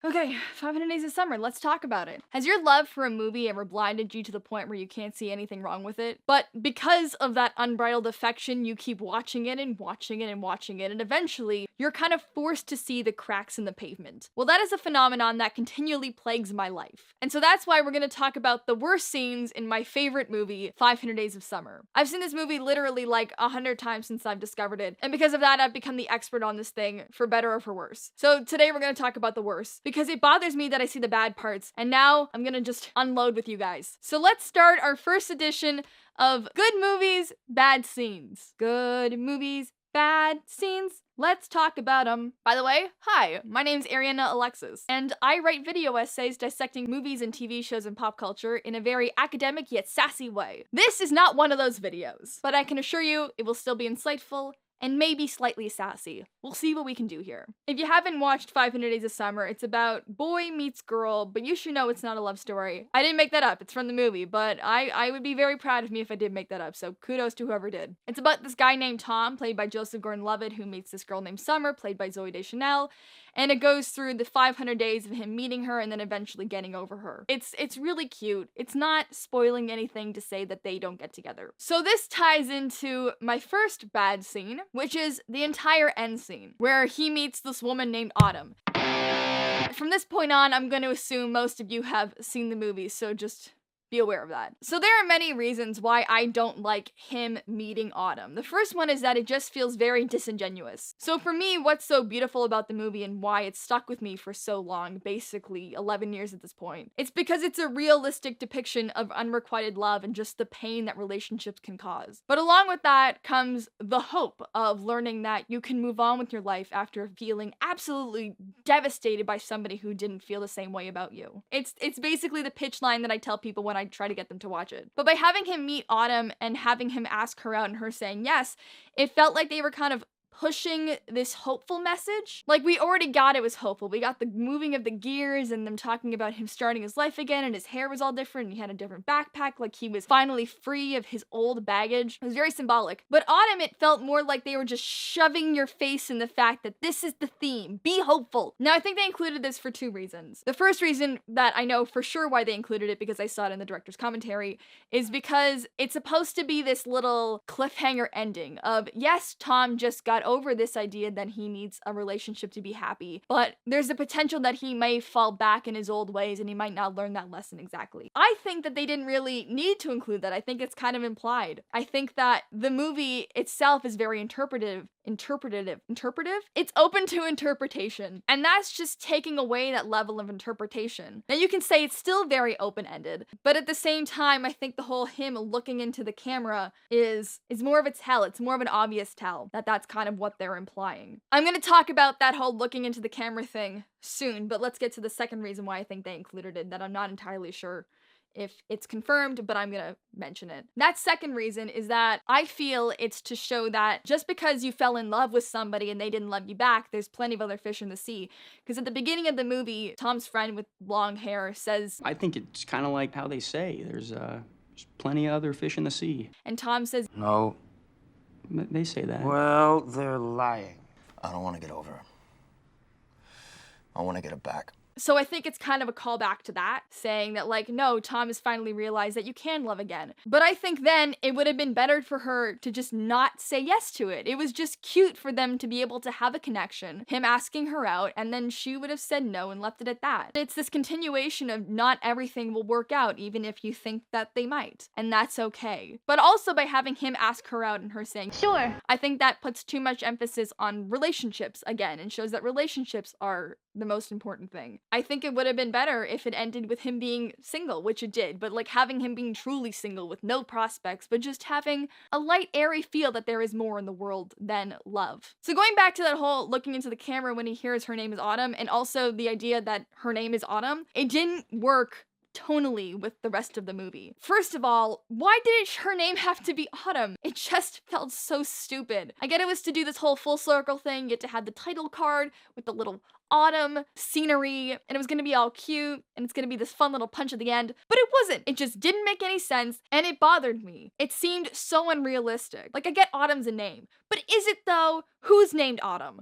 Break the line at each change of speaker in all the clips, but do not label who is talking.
Okay, 500 Days of Summer, let's talk about it. Has your love for a movie ever blinded you to the point where you can't see anything wrong with it? But because of that unbridled affection, you keep watching it and watching it and watching it, and eventually, you're kind of forced to see the cracks in the pavement. Well, that is a phenomenon that continually plagues my life. And so that's why we're gonna talk about the worst scenes in my favorite movie, 500 Days of Summer. I've seen this movie literally like 100 times since I've discovered it, and because of that, I've become the expert on this thing, for better or for worse. So today we're gonna talk about the worst, because it bothers me that I see the bad parts, and now I'm gonna just unload with you guys. So let's start our first edition of Good Movies, Bad Scenes. Good movies, bad scenes. Let's talk about them. By the way, hi, my name's Ariana Alexis, and I write video essays dissecting movies and TV shows and pop culture in a very academic yet sassy way. This is not one of those videos, but I can assure you it will still be insightful and maybe slightly sassy. We'll see what we can do here. If you haven't watched 500 Days of Summer, it's about boy meets girl, but you should know it's not a love story. I didn't make that up, it's from the movie, but I would be very proud of me if I did make that up, so kudos to whoever did. It's about this guy named Tom, played by Joseph Gordon-Levitt, who meets this girl named Summer, played by Zooey Deschanel, and it goes through the 500 days of him meeting her and then eventually getting over her. It's really cute. It's not spoiling anything to say that they don't get together. So this ties into my first bad scene, which is the entire end scene, where he meets this woman named Autumn. From this point on, I'm going to assume most of you have seen the movie, so just be aware of that. So there are many reasons why I don't like him meeting Autumn. The first one is that it just feels very disingenuous. So for me, what's so beautiful about the movie and why it's stuck with me for so long, basically 11 years at this point, it's because it's a realistic depiction of unrequited love and just the pain that relationships can cause. But along with that comes the hope of learning that you can move on with your life after feeling absolutely devastated by somebody who didn't feel the same way about you. It's basically the pitch line that I tell people when I try to get them to watch it. But by having him meet Autumn and having him ask her out and her saying yes, it felt like they were kind of pushing this hopeful message. Like, we already got it was hopeful. We got the moving of the gears and them talking about him starting his life again, and his hair was all different and he had a different backpack, like he was finally free of his old baggage. It was very symbolic. But Autumn, it felt more like they were just shoving your face in the fact that this is the theme. Be hopeful. Now, I think they included this for two reasons. The first reason that I know for sure why they included it, because I saw it in the director's commentary, is because it's supposed to be this little cliffhanger ending of, yes, Tom just got over this idea that he needs a relationship to be happy, but there's the potential that he may fall back in his old ways and he might not learn that lesson exactly. I think that they didn't really need to include that. I think it's kind of implied. I think that the movie itself is very interpretive. It's open to interpretation, and that's just taking away that level of interpretation. Now, you can say it's still very open-ended, but at the same time, I think the whole him looking into the camera is more of a tell. It's more of an obvious tell that that's kind of what they're implying. I'm gonna talk about that whole looking into the camera thing soon, but let's get to the second reason why I think they included it, that I'm not entirely sure if it's confirmed, but I'm gonna mention it. That second reason is that I feel it's to show that just because you fell in love with somebody and they didn't love you back, there's plenty of other fish in the sea. Because at the beginning of the movie, Tom's friend with long hair says,
I think it's kind of like how they say, there's plenty of other fish in the sea.
And Tom says,
No.
They say that.
Well, they're lying. I don't want to get over her. I want to get her back.
So I think it's kind of a callback to that, saying that, like, no, Tom has finally realized that you can love again. But I think then it would have been better for her to just not say yes to it. It was just cute for them to be able to have a connection, him asking her out, and then she would have said no and left it at that. It's this continuation of not everything will work out, even if you think that they might. And that's okay. But also by having him ask her out and her saying, sure, I think that puts too much emphasis on relationships again and shows that relationships are the most important thing. I think it would have been better if it ended with him being single, which it did, but like having him being truly single with no prospects, but just having a light, airy feel that there is more in the world than love. So going back to that whole looking into the camera when he hears her name is Autumn, and also the idea that her name is Autumn, it didn't work tonally with the rest of the movie. First of all, why did her name have to be Autumn? It just felt so stupid. I get it was to do this whole full circle thing, you get to have the title card with the little autumn scenery, and it was gonna be all cute, and it's gonna be this fun little punch at the end, but it wasn't. It just didn't make any sense, and it bothered me. It seemed so unrealistic. Like, I get Autumn's a name, but is it though? Who's named Autumn?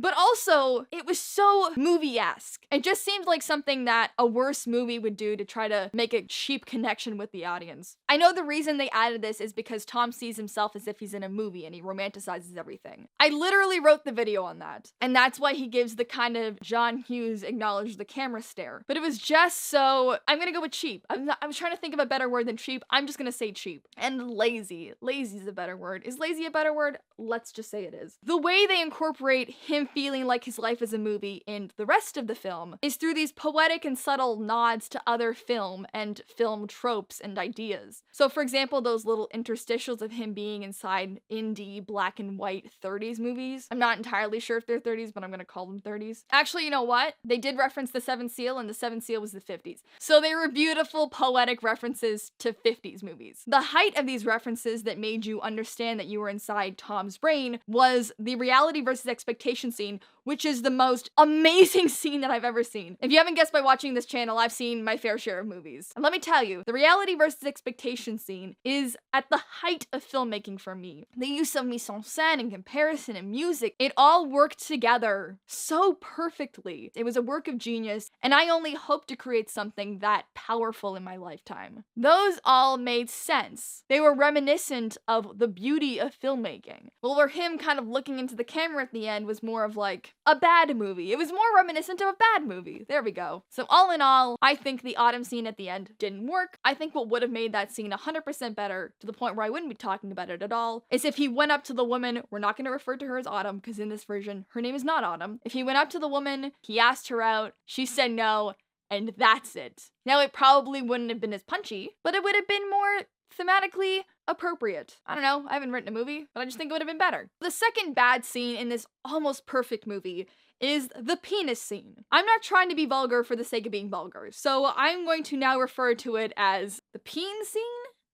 But also, it was so movie-esque. It just seemed like something that a worse movie would do to try to make a cheap connection with the audience. I know the reason they added this is because Tom sees himself as if he's in a movie and he romanticizes everything. I literally wrote the video on that. And that's why he gives the kind of John Hughes acknowledge the camera stare. But it was just so, I'm gonna go with cheap. I was trying to think of a better word than cheap. I'm just gonna say cheap. And lazy. Lazy is a better word. Is lazy a better word? Let's just say it is. The way they incorporate him feeling like his life is a movie in the rest of the film is through these poetic and subtle nods to other film and film tropes and ideas. So for example, those little interstitials of him being inside indie black and white 30s movies. I'm not entirely sure if they're 30s, but I'm gonna call them 30s. Actually, you know what? They did reference the Seventh Seal, and the Seventh Seal was the 50s. So they were beautiful poetic references to 50s movies. The height of these references that made you understand that you were inside Tom's brain was the reality versus expectation scene, which is the most amazing scene that I've ever seen. If you haven't guessed by watching this channel, I've seen my fair share of movies. And let me tell you, the reality versus expectation scene is at the height of filmmaking for me. The use of mise en scène and comparison and music, it all worked together so perfectly. It was a work of genius, and I only hope to create something that powerful in my lifetime. Those all made sense. They were reminiscent of the beauty of filmmaking. Well, where him kind of looking into the camera at the end was more of like a bad movie. It was more reminiscent of a bad movie. There we go. So all in all, I think the autumn scene at the end didn't work. I think what would have made that scene 100% better, to the point where I wouldn't be talking about it at all, is if he went up to the woman, we're not going to refer to her as Autumn, because in this version, her name is not Autumn. If he went up to the woman, he asked her out, she said no, and that's it. Now, it probably wouldn't have been as punchy, but it would have been more thematically appropriate. I don't know, I haven't written a movie, but I just think it would have been better. The second bad scene in this almost perfect movie is the penis scene. I'm not trying to be vulgar for the sake of being vulgar, so I'm going to now refer to it as the peen scene?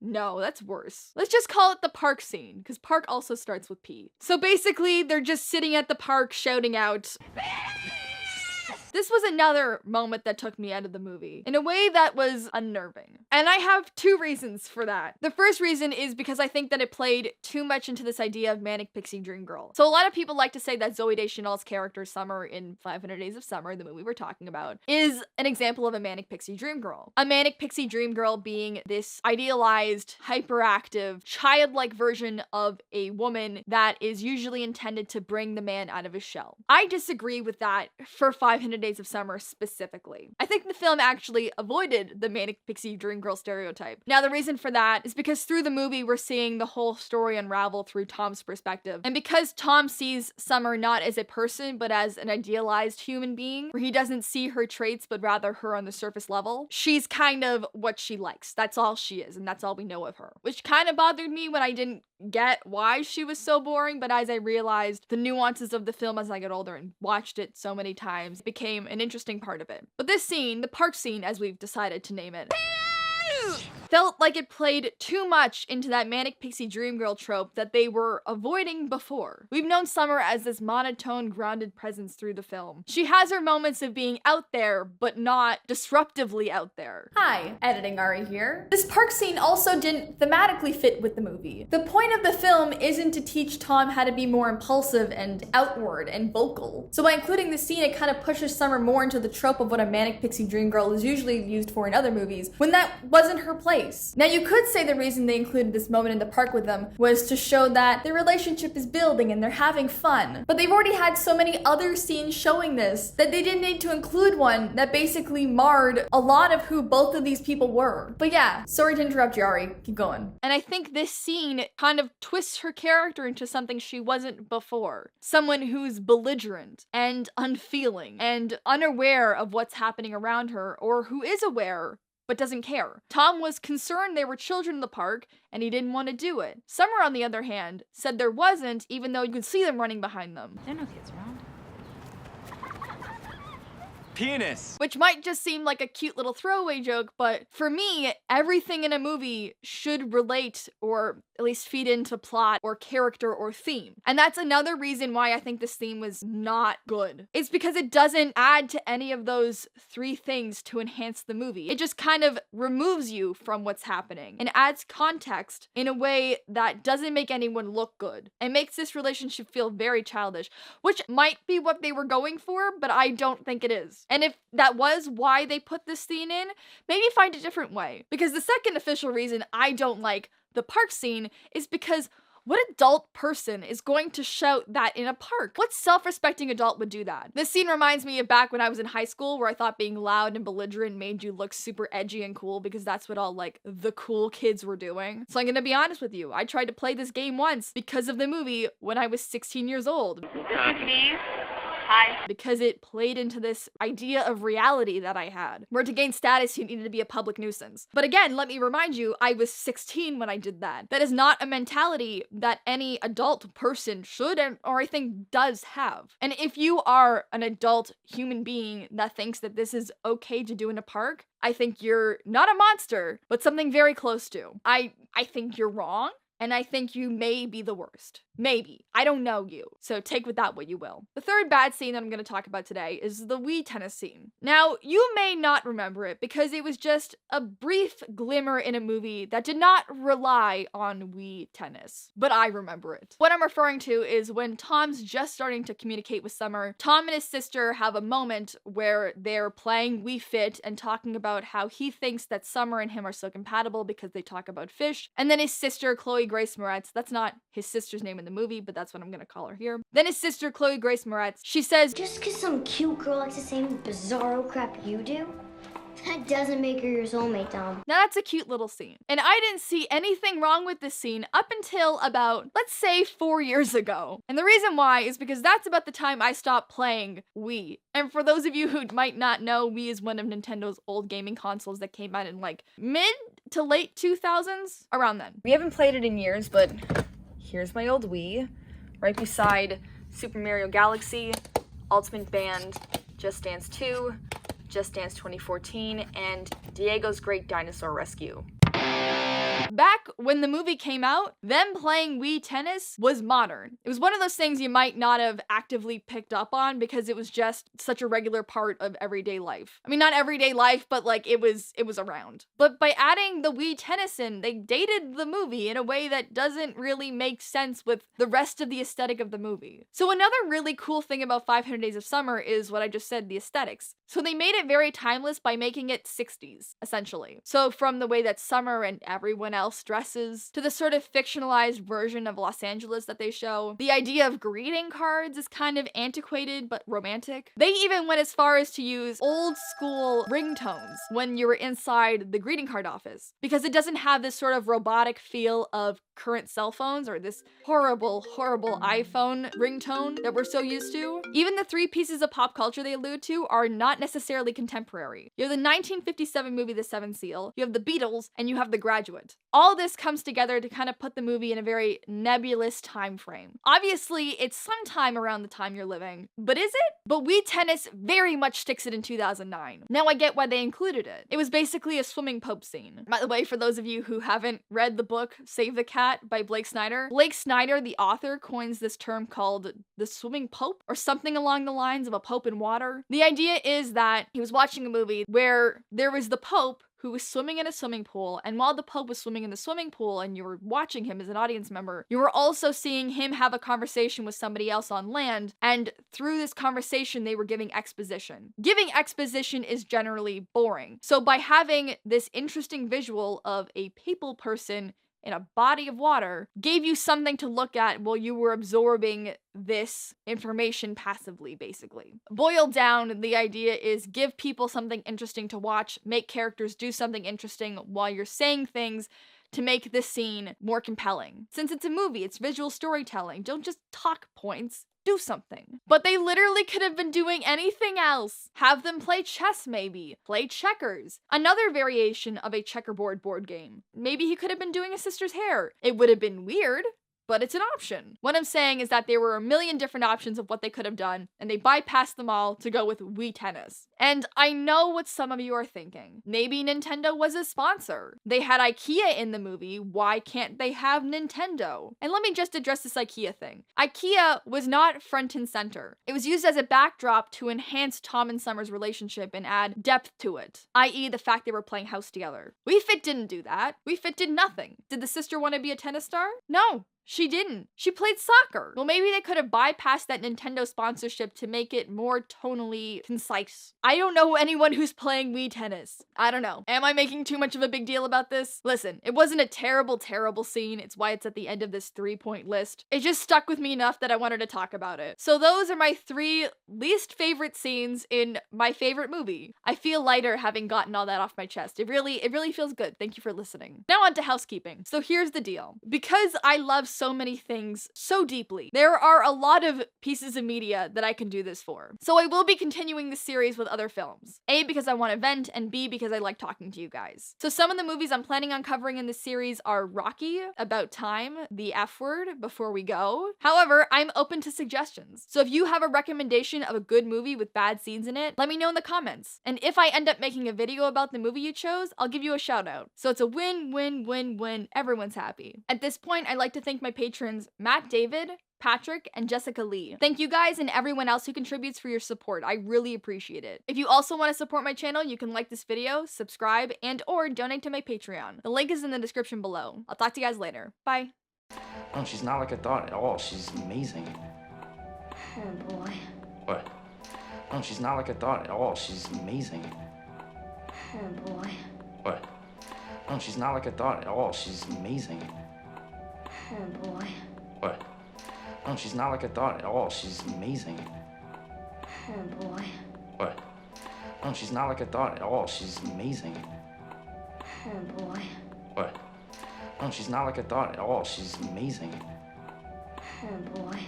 No, that's worse. Let's just call it the park scene, because park also starts with P. So basically, they're just sitting at the park shouting out, this was another moment that took me out of the movie in a way that was unnerving. And I have two reasons for that. The first reason is because I think that it played too much into this idea of manic pixie dream girl. So a lot of people like to say that Zooey Deschanel's character Summer in 500 Days of Summer, the movie we're talking about, is an example of a manic pixie dream girl. A manic pixie dream girl being this idealized, hyperactive, childlike version of a woman that is usually intended to bring the man out of his shell. I disagree with that for 500 Days of Summer specifically. I think the film actually avoided the manic pixie dream girl stereotype. Now, the reason for that is because through the movie, we're seeing the whole story unravel through Tom's perspective. And because Tom sees Summer not as a person, but as an idealized human being, where he doesn't see her traits, but rather her on the surface level, she's kind of what she likes. That's all she is, and that's all we know of her. Which kind of bothered me when I didn't get why she was so boring, but as I realized the nuances of the film as I got older and watched it so many times, it became an interesting part of it. But this scene, the park scene as we've decided to name it, felt like it played too much into that manic pixie dream girl trope that they were avoiding before. We've known Summer as this monotone, grounded presence through the film. She has her moments of being out there, but not disruptively out there. Hi, editing Ari here. This park scene also didn't thematically fit with the movie. The point of the film isn't to teach Tom how to be more impulsive and outward and vocal. So by including this scene, it kind of pushes Summer more into the trope of what a manic pixie dream girl is usually used for in other movies, when that wasn't her place. Now, you could say the reason they included this moment in the park with them was to show that their relationship is building and they're having fun. But they've already had so many other scenes showing this that they didn't need to include one that basically marred a lot of who both of these people were. But yeah, sorry to interrupt you, Ari. Keep going. And I think this scene kind of twists her character into something she wasn't before. Someone who's belligerent and unfeeling and unaware of what's happening around her, or who is aware but doesn't care. Tom was concerned there were children in the park, and he didn't want to do it. Summer, on the other hand, said there wasn't, even though you could see them running behind them.
There are no kids around. penis.
Which might just seem like a cute little throwaway joke, but for me, everything in a movie should relate or at least feed into plot or character or theme. And that's another reason why I think this theme was not good. It's because it doesn't add to any of those three things to enhance the movie. It just kind of removes you from what's happening and adds context in a way that doesn't make anyone look good and makes this relationship feel very childish, which might be what they were going for, but I don't think it is. And if that was why they put this scene in, maybe find a different way. Because the second official reason I don't like the park scene is because what adult person is going to shout that in a park? What self-respecting adult would do that? This scene reminds me of back when I was in high school, where I thought being loud and belligerent made you look super edgy and cool because that's what all like the cool kids were doing. So I'm gonna be honest with you, I tried to play this game once because of the movie when I was 16 years old.
This is me. Hi.
Because it played into this idea of reality that I had, where to gain status you needed to be a public nuisance. But again, let me remind you, I was 16 when I did that. That is not a mentality that any adult person should or I think does have. And if you are an adult human being that thinks that this is okay to do in a park, I think you're not a monster, but something very close to. I think you're wrong. And I think you may be the worst. Maybe. I don't know you. So take with that what you will. The third bad scene that I'm going to talk about today is the Wii tennis scene. Now, you may not remember it because it was just a brief glimmer in a movie that did not rely on Wii tennis. But I remember it. What I'm referring to is when Tom's just starting to communicate with Summer, Tom and his sister have a moment where they're playing Wii Fit and talking about how he thinks that Summer and him are so compatible because they talk about fish. And then his sister, Chloe Grace Moretz, that's not his sister's name in the movie, but that's what I'm gonna call her here. Then his sister, Chloe Grace Moretz, she says,
"Just because some cute girl likes the same bizarro crap you do, that doesn't make her your soulmate, Tom."
Now that's a cute little scene. And I didn't see anything wrong with this scene up until about, let's say, 4 years ago. And the reason why is because that's about the time I stopped playing Wii. And for those of you who might not know, Wii is one of Nintendo's old gaming consoles that came out in like mid to late 2000s, around then. We haven't played it in years, but here's my old Wii, right beside Super Mario Galaxy, Ultimate Band, Just Dance 2, Just Dance 2014, and Diego's Great Dinosaur Rescue. Back when the movie came out, them playing Wii tennis was modern. It was one of those things you might not have actively picked up on because it was just such a regular part of everyday life. I mean, not everyday life, but like it was around. But by adding the Wii tennis in, they dated the movie in a way that doesn't really make sense with the rest of the aesthetic of the movie. So another really cool thing about 500 Days of Summer is what I just said, the aesthetics. So they made it very timeless by making it 60s, essentially. So from the way that Summer and everyone else dresses, to the sort of fictionalized version of Los Angeles that they show. The idea of greeting cards is kind of antiquated but romantic. They even went as far as to use old school ringtones when you were inside the greeting card office, because it doesn't have this sort of robotic feel of current cell phones or this horrible iPhone ringtone that we're so used to. Even the three pieces of pop culture they allude to are not necessarily contemporary. You have the 1957 movie The Seventh Seal, you have the Beatles, and you have The Graduate. All this comes together to kind of put the movie in a very nebulous time frame. Obviously, it's sometime around the time you're living, but is it? But Wii Tennis very much sticks it in 2009. Now I get why they included it. It was basically a swimming pope scene. By the way, for those of you who haven't read the book Save the Cat by Blake Snyder, Blake Snyder, the author, coins this term called the swimming pope, or something along the lines of a pope in water. The idea is that he was watching a movie where there was the pope who was swimming in a swimming pool, and while the Pope was swimming in the swimming pool and you were watching him as an audience member, you were also seeing him have a conversation with somebody else on land, and through this conversation they were giving exposition. Giving exposition is generally boring, so by having this interesting visual of a papal person in a body of water gave you something to look at while you were absorbing this information passively, basically. Boiled down, the idea is give people something interesting to watch, make characters do something interesting while you're saying things to make this scene more compelling. Since it's a movie, it's visual storytelling. Don't just talk points. Do something. But they literally could have been doing anything else. Have them play chess, maybe. Play checkers. Another variation of a checkerboard board game. Maybe he could have been doing his sister's hair. It would have been weird, but it's an option. What I'm saying is that there were a million different options of what they could have done, and they bypassed them all to go with Wii Tennis. And I know what some of you are thinking. Maybe Nintendo was a sponsor. They had IKEA in the movie, why can't they have Nintendo? And let me just address this IKEA thing. IKEA was not front and center. It was used as a backdrop to enhance Tom and Summer's relationship and add depth to it, i.e. the fact they were playing house together. Wii Fit didn't do that. Wii Fit did nothing. Did the sister want to be a tennis star? No. She didn't. She played soccer. Well, maybe they could have bypassed that Nintendo sponsorship to make it more tonally concise. I don't know anyone who's playing Wii Tennis. I don't know. Am I making too much of a big deal about this? Listen, it wasn't a terrible scene. It's why it's at the end of this 3-point list. It just stuck with me enough that I wanted to talk about it. So those are my 3 least favorite scenes in my favorite movie. I feel lighter having gotten all that off my chest. It really feels good. Thank you for listening. Now on to housekeeping. So here's the deal. Because I love so many things so deeply, there are a lot of pieces of media that I can do this for. So I will be continuing this series with other films. A, because I want to vent, and B, because I like talking to you guys. So some of the movies I'm planning on covering in this series are Rocky, About Time, The F Word, Before We Go. However, I'm open to suggestions. So if you have a recommendation of a good movie with bad scenes in it, let me know in the comments. And if I end up making a video about the movie you chose, I'll give you a shout out. So it's a win-win-win-win. Everyone's happy. At this point, I'd like to thank my patrons Matt David, Patrick, and Jessica Lee. Thank you guys and everyone else who contributes for your support. I really appreciate it. If you also want to support my channel, you can like this video, subscribe, and or donate to my Patreon. The link is in the description below. I'll talk to you guys later. Bye.
No, she's not like I thought at all. She's amazing.
Oh boy.
What? No, she's not like I thought at all. She's amazing.
Oh boy.
What? No, she's not like I thought at all. She's amazing.
Oh boy.
What? No, she's not like I thought at all. She's amazing.
Oh boy.
What? No, she's not like I thought at all. She's amazing.
Oh boy.
What? No, she's not like I thought at all. She's amazing.
Oh boy.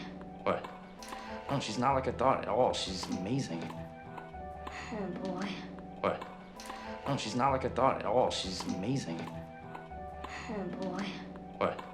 What? No, she's not like I thought at all. She's amazing.
Oh boy.
What? No, she's not like I thought at all. She's amazing.
Oh boy.
What?